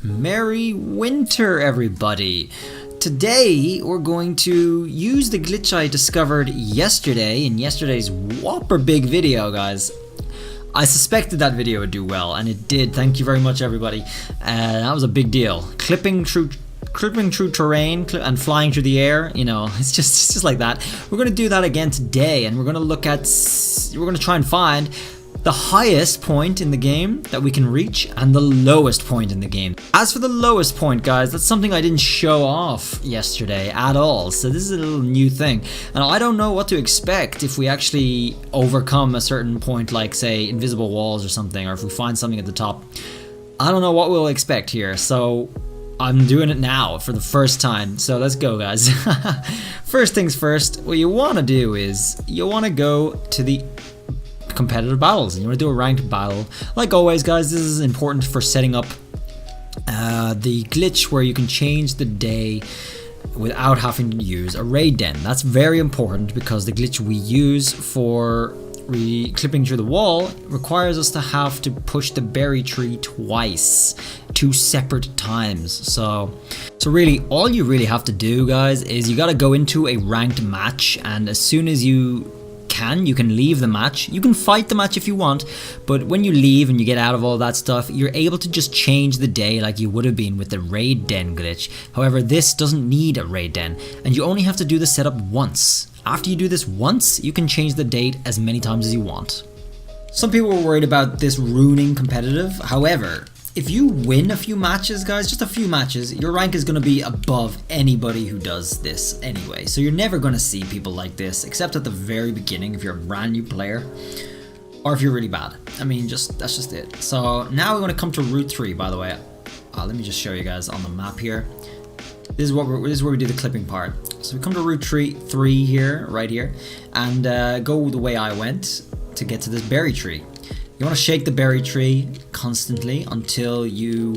Merry winter, everybody! Today we're going to use the glitch I discovered yesterday in yesterday's whopper big video, guys. I suspected that video would do well, and it did. Thank you very much, everybody. That was a big deal. Clipping through terrain and flying through the air, you know, it's just like that. We're going to do that again today, and we're going to try and find the highest point in the game that we can reach and the lowest point in the game. As for the lowest point, guys, that's something I didn't show off yesterday at all, so this is a little new thing, and I don't know what to expect if we actually overcome a certain point, like say invisible walls or something, or if we find something at the top. I don't know what we'll expect here, so I'm doing it now for the first time, so let's go, guys. First things first, what you want to do is you want to go to the competitive battles, and you want to do a ranked battle. Like always, guys, this is important for setting up the glitch where you can change the day without having to use a raid den. That's very important because the glitch we use for clipping through the wall requires us to have to push the berry tree twice, 2 separate times. So really all you really have to do, guys, is you got to go into a ranked match, and as soon as you can leave the match. You can fight the match if you want, but when you leave and you get out of all that stuff, you're able to just change the day like you would have been with the raid den glitch. However, this doesn't need a raid den, and you only have to do the setup once. After you do this once, you can change the date as many times as you want. Some people were worried about this ruining competitive. However, if you win a few matches, guys, just a few matches, your rank is going to be above anybody who does this anyway. So you're never going to see people like this, except at the very beginning if you're a brand new player, or if you're really bad. I mean, that's just it. So now we're going to come to Route 3, by the way. Let me just show you guys on the map here. This is where we do the clipping part. So we come to Route 3 here, right here, and go the way I went to get to this berry tree. You want to shake the berry tree constantly until you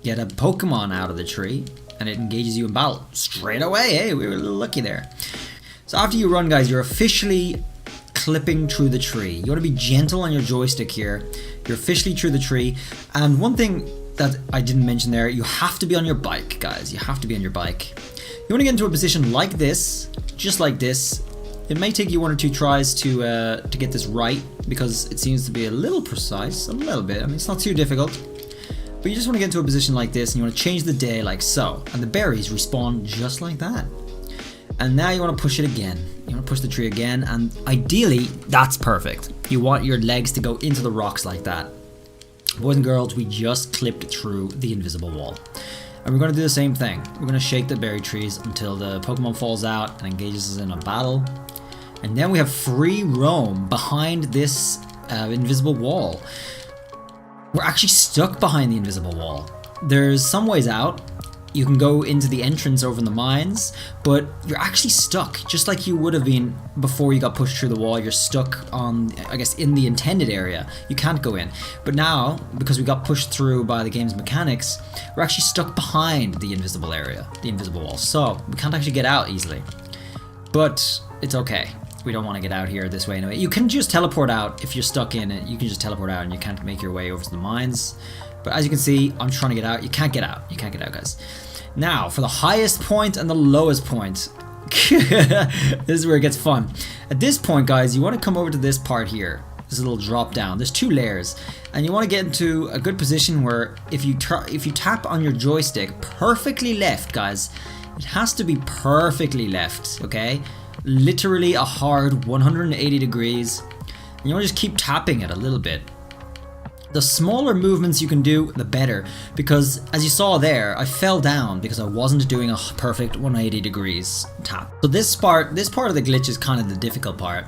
get a Pokemon out of the tree and it engages you in battle straight away. Hey, we were a little lucky there. So after you run, guys, you're officially clipping through the tree. You want to be gentle on your joystick here. You're officially through the tree. And one thing that I didn't mention there, you have to be on your bike, guys. You have to be on your bike. You want to get into a position like this, just like this. It may take you 1 or 2 tries to get this right, because it seems to be a little precise, a little bit. I mean, it's not too difficult, but you just want to get into a position like this, and you want to change the day like so, and the berries respawn just like that. And now you want to push it again. You want to push the tree again, and ideally, that's perfect. You want your legs to go into the rocks like that. Boys and girls, we just clipped through the invisible wall. And we're going to do the same thing. We're going to shake the berry trees until the Pokemon falls out and engages us in a battle. And then we have free roam behind this invisible wall. We're actually stuck behind the invisible wall. There's some ways out. You can go into the entrance over in the mines, but you're actually stuck, just like you would have been before you got pushed through the wall. You're stuck on, I guess, in the intended area. You can't go in. But now, because we got pushed through by the game's mechanics, we're actually stuck behind the invisible area, the invisible wall. So we can't actually get out easily. But it's okay. We don't want to get out here this way anyway. You can just teleport out if you're stuck in it. You can just teleport out and you can't make your way over to the mines. But as you can see, I'm trying to get out. You can't get out. You can't get out, guys. Now, for the highest point and the lowest point. This is where it gets fun. At this point, guys, you want to come over to this part here. This little drop down. There's 2 layers. And you want to get into a good position where if you tap on your joystick perfectly left, guys, it has to be perfectly left, okay? Literally a hard 180 degrees. And you want to just keep tapping it a little bit. The smaller movements you can do, the better, because as you saw there, I fell down because I wasn't doing a perfect 180 degrees tap. So this part of the glitch is kind of the difficult part.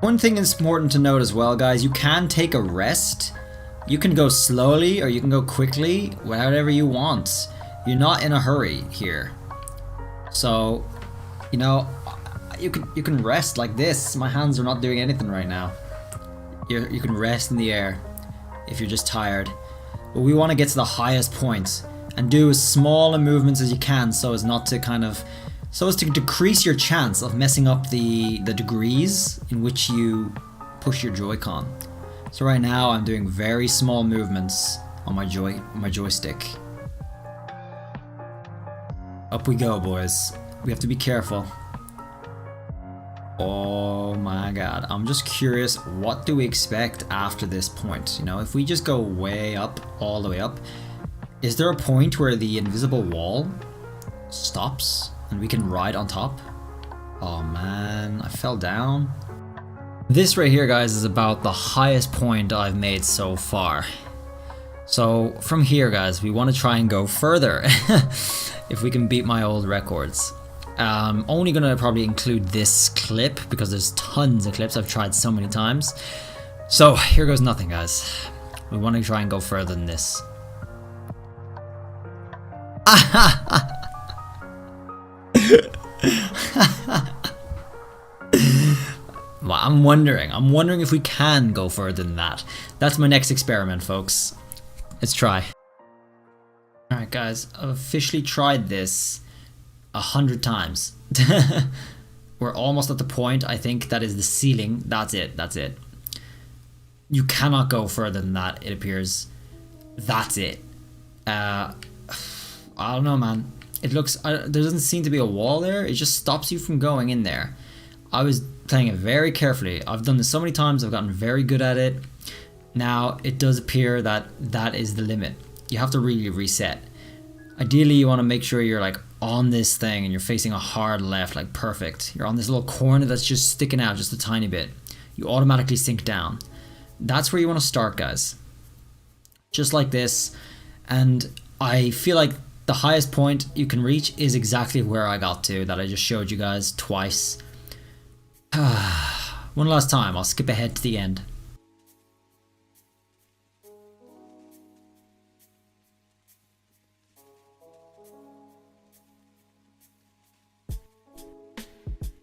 One thing that's important to note as well, guys, you can take a rest. You can go slowly or you can go quickly, whatever you want. You're not in a hurry here. So, you know, you can rest like this. My hands are not doing anything right now. You can rest in the air if you're just tired. But we want to get to the highest point and do as small a movements as you can so as to decrease your chance of messing up the degrees in which you push your Joy-Con. So right now I'm doing very small movements on my joystick. Up we go, boys. We have to be careful. Oh my god. I'm just curious, what do we expect after this point? You know, if we just go way up, all the way up, is there a point where the invisible wall stops and we can ride on top? Oh man, I fell down. This right here, guys, is about the highest point I've made so far. So from here, guys, we want to try and go further if we can beat my old records. Only gonna probably include this clip because there's tons of clips I've tried so many times. So here goes nothing, guys. We want to try and go further than this. Well, I'm wondering if we can go further than that. That's my next experiment, folks. Let's try. Alright guys, I've officially tried this 100 times. We're almost at the point, I think, that is the ceiling. That's it. You cannot go further than that, it appears. That's it. I don't know, man. It looks, there doesn't seem to be a wall there. It just stops you from going in there. I was playing it very carefully. I've done this so many times, I've gotten very good at it. Now, it does appear that that is the limit. You have to really reset. Ideally, you want to make sure you're like on this thing and you're facing a hard left, like perfect. You're on this little corner that's just sticking out just a tiny bit. You automatically sink down. That's where you want to start, guys. Just like this. And I feel like the highest point you can reach is exactly where I got to, that I just showed you guys twice. One last time, I'll skip ahead to the end.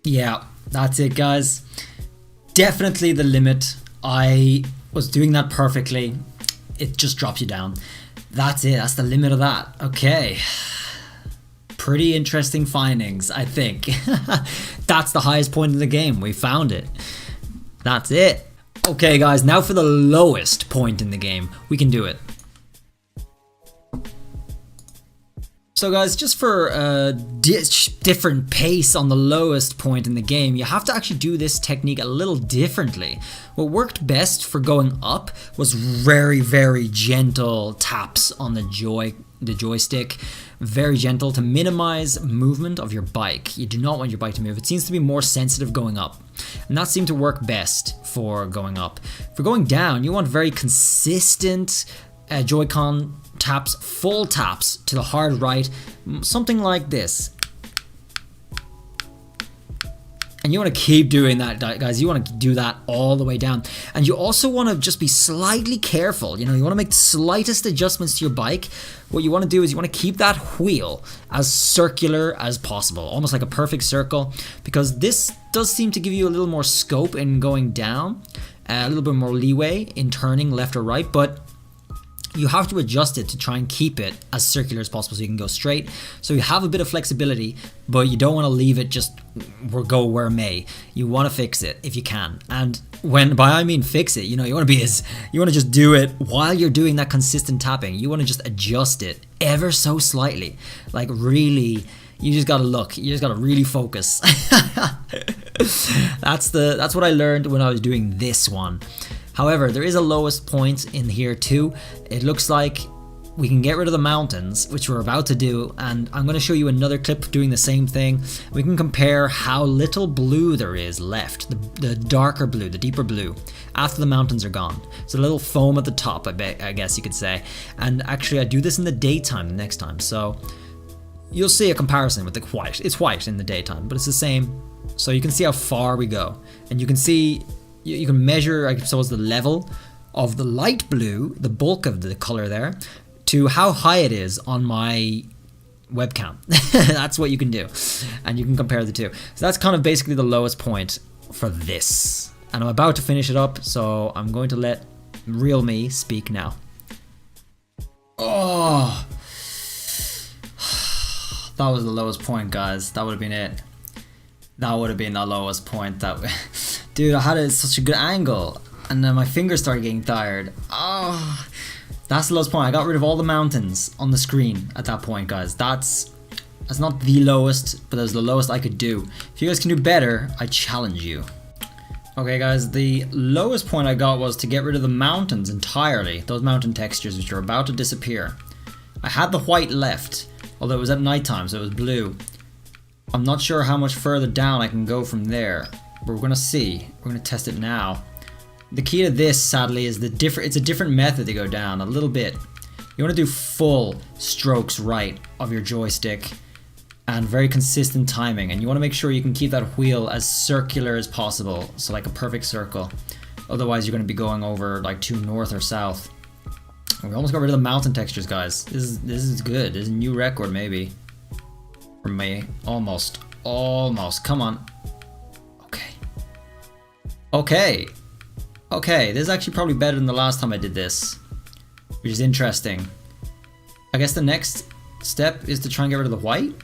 Yeah, that's it, guys. Definitely the limit. I was doing that perfectly. It just drops you down. That's it. That's the limit of that. Okay. Pretty interesting findings, I think. That's the highest point in the game. We found it. That's it. Okay, guys. Now for the lowest point in the game. We can do it. So guys, just for a different pace on the lowest point in the game, you have to actually do this technique a little differently. What worked best for going up was very, very gentle taps on the joystick. Very gentle to minimize movement of your bike. You do not want your bike to move. It seems to be more sensitive going up. And that seemed to work best for going up. For going down, you want very consistent Joy-Con taps, full taps to the hard right, something like this. And you want to keep doing that, guys. You want to do that all the way down. And you also want to just be slightly careful. You know, you want to make the slightest adjustments to your bike. What you want to do is you want to keep that wheel as circular as possible, almost like a perfect circle, because this does seem to give you a little more scope in going down, a little bit more leeway in turning left or right, but you have to adjust it to try and keep it as circular as possible so you can go straight. So you have a bit of flexibility, but you don't want to leave it just go where may. You want to fix it if you can. And when by I mean fix it, you know, you want to just do it while you're doing that consistent tapping. You want to just adjust it ever so slightly. Like really, you just got to look. You just got to really focus. That's what I learned when I was doing this one. However, there is a lowest point in here too. It looks like we can get rid of the mountains, which we're about to do, and I'm going to show you another clip doing the same thing. We can compare how little blue there is left, the darker blue, the deeper blue, after the mountains are gone. So a little foam at the top, I guess you could say. And actually I do this in the daytime the next time, so you'll see a comparison with the white. It's white in the daytime, but it's the same. So you can see how far we go, and you can see, you can measure, I suppose, the level of the light blue, the bulk of the color there, to how high it is on my webcam. That's what you can do, and you can compare the two. So that's kind of basically the lowest point for this, and I'm about to finish it up, so I'm going to let real me speak now. Oh, that was the lowest point, guys. That would have been it. That would have been the lowest point. Dude, I had such a good angle, and then my fingers started getting tired. Oh, that's the lowest point. I got rid of all the mountains on the screen at that point, guys. That's That's not the lowest, but that's the lowest I could do. If you guys can do better, I challenge you. Okay guys, the lowest point I got was to get rid of the mountains entirely. Those mountain textures which are about to disappear. I had the white left, although it was at nighttime, so it was blue. I'm not sure how much further down I can go from there, but we're gonna see. We're gonna test it now. The key to this, sadly, is it's a different method to go down a little bit. You want to do full strokes right of your joystick and very consistent timing, and you want to make sure you can keep that wheel as circular as possible, so like a perfect circle. Otherwise you're going to be going over like too north or south. We almost got rid of the mountain textures, guys. This is good. This is a new record maybe for me. Almost come on. Okay, this is actually probably better than the last time I did this, which is interesting. I guess the next step is to try and get rid of the white.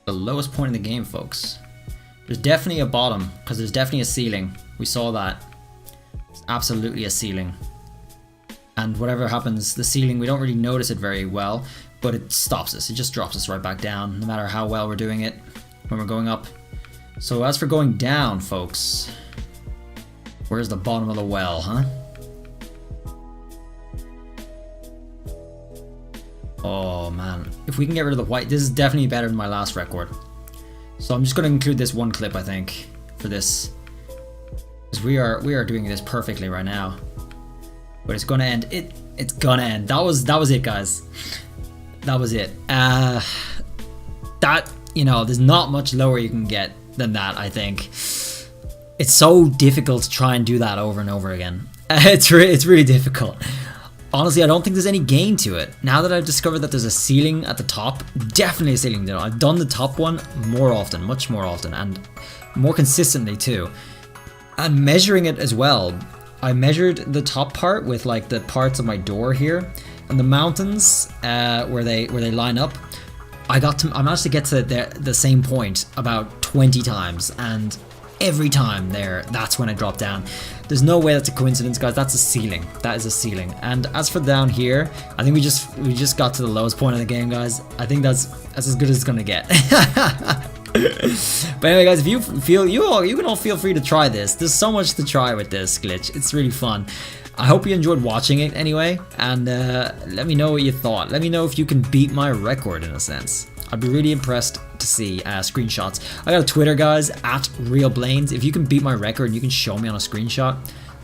The lowest point in the game, folks. There's definitely a bottom, because there's definitely a ceiling. We saw that. It's absolutely a ceiling. And whatever happens, the ceiling, we don't really notice it very well, but it stops us. It just drops us right back down, no matter how well we're doing it when we're going up. So as for going down, folks, where's the bottom of the well, huh? Oh man, if we can get rid of the white, this is definitely better than my last record. So I'm just going to include this one clip, I think, for this, because we are doing this perfectly right now. But it's gonna end. It's gonna end. That was it, guys. That was it. That, you know, there's not much lower you can get than that, I think. It's so difficult to try and do that over and over again. It's really difficult. Honestly, I don't think there's any gain to it. Now that I've discovered that there's a ceiling at the top, definitely a ceiling there. I've done the top one more often, much more often, and more consistently too. And measuring it as well. I measured the top part with like the parts of my door here, and the mountains where they line up. I managed to get to the same point about 20 times, and every time that's when I dropped down. There's no way that's a coincidence, guys. That's a ceiling. That is a ceiling. And as for down here, I think we just got to the lowest point of the game, guys. I think that's as good as it's gonna get. But anyway, guys, if you feel you can all feel free to try this. There's so much to try with this glitch. It's really fun. I hope you enjoyed watching it anyway, and let me know what you thought. Let me know if you can beat my record in a sense. I'd be really impressed to see screenshots. I got a Twitter, guys, at REALBLAINES. If you can beat my record and you can show me on a screenshot,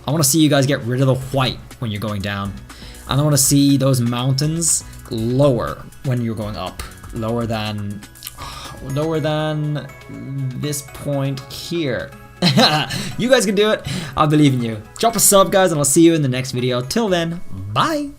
I want to see you guys get rid of the white when you're going down. And I want to see those mountains lower when you're going up. Lower than this point here. You guys can do it. I believe in you. Drop a sub, guys, and I'll see you in the next video. Till then, bye.